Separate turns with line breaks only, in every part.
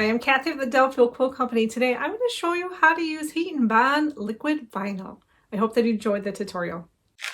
I'm Kathy of the Delafield Quilt Company. Today I'm going to show you how to use heat and bond liquid vinyl. I hope that you enjoyed the tutorial.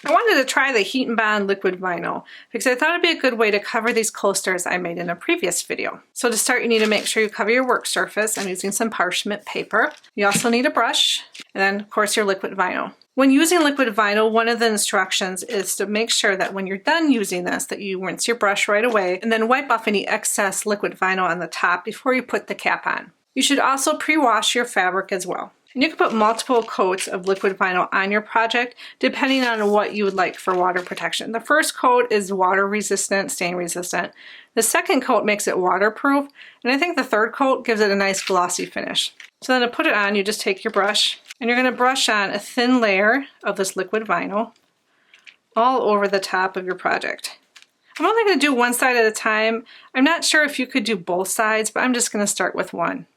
I wanted to try the heat and bond liquid vinyl because I thought it'd be a good way to cover these coasters I made in a previous video. So to start, you need to make sure you cover your work surface. I'm using some parchment paper. You also need a brush and then of course your liquid vinyl. When using liquid vinyl, one of the instructions is to make sure that when you're done using this, that you rinse your brush right away and then wipe off any excess liquid vinyl on the top before you put the cap on. You should also pre-wash your fabric as well. And you can put multiple coats of liquid vinyl on your project depending on what you would like for water protection. The first coat is water resistant, stain resistant. The second coat makes it waterproof, and I think the third coat gives it a nice glossy finish. So then to put it on, you just take your brush and you're going to brush on a thin layer of this liquid vinyl all over the top of your project. I'm only going to do one side at a time. I'm not sure if you could do both sides, but I'm just going to start with one.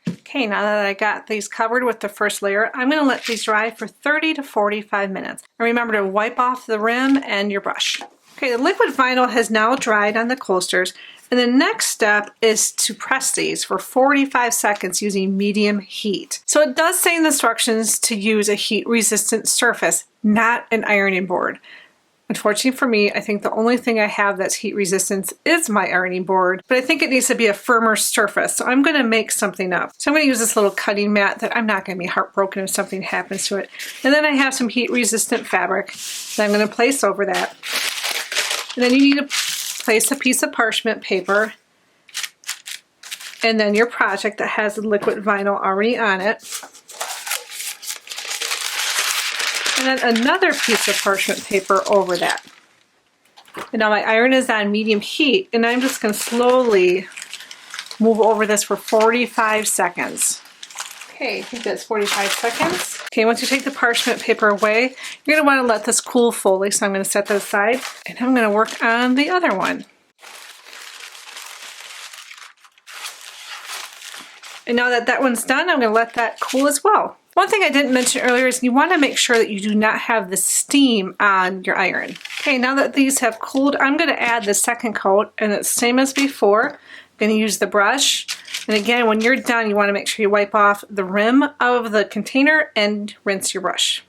Okay, now that I got these covered with the first layer, I'm going to let these dry for 30 to 45 minutes. And remember to wipe off the rim and your brush. Okay, the liquid vinyl has now dried on the coasters, and the next step is to press these for 45 seconds using medium heat. So it does say in the instructions to use a heat-resistant surface, not an ironing board. Unfortunately for me, I think the only thing I have that's heat resistant is my ironing board, but I think it needs to be a firmer surface, so I'm going to make something up. So I'm going to use this little cutting mat that I'm not going to be heartbroken if something happens to it. And then I have some heat resistant fabric that I'm going to place over that. And then you need to place a piece of parchment paper and then your project that has the liquid vinyl already on it. And then another piece of parchment paper over that. And now my iron is on medium heat, and I'm just going to slowly move over this for 45 seconds. Okay, I think that's 45 seconds. Okay, once you take the parchment paper away, you're going to want to let this cool fully, so I'm going to set that aside, and I'm going to work on the other one. And now that that one's done, I'm going to let that cool as well. One thing I didn't mention earlier is you want to make sure that you do not have the steam on your iron. Okay, now that these have cooled, I'm going to add the second coat, and it's the same as before. I'm going to use the brush. And again, when you're done, you want to make sure you wipe off the rim of the container and rinse your brush.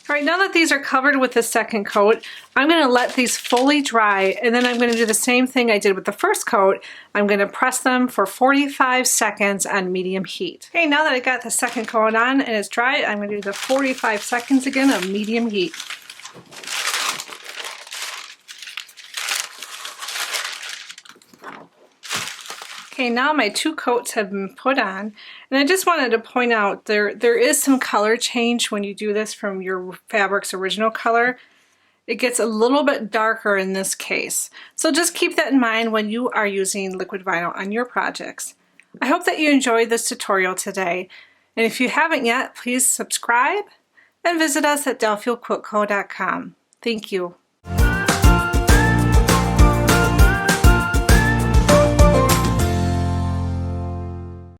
All right, now that these are covered with the second coat, I'm going to let these fully dry, and then I'm going to do the same thing I did with the first coat. I'm going to press them for 45 seconds on medium heat. Okay, now that I got the second coat on and it's dry, I'm going to do the 45 seconds again of medium heat. Okay, now my two coats have been put on, and I just wanted to point out there is some color change when you do this from your fabric's original color. It gets a little bit darker in this case. So just keep that in mind when you are using liquid vinyl on your projects. I hope that you enjoyed this tutorial today, and if you haven't yet, please subscribe and visit us at delafieldquiltco.com. Thank you.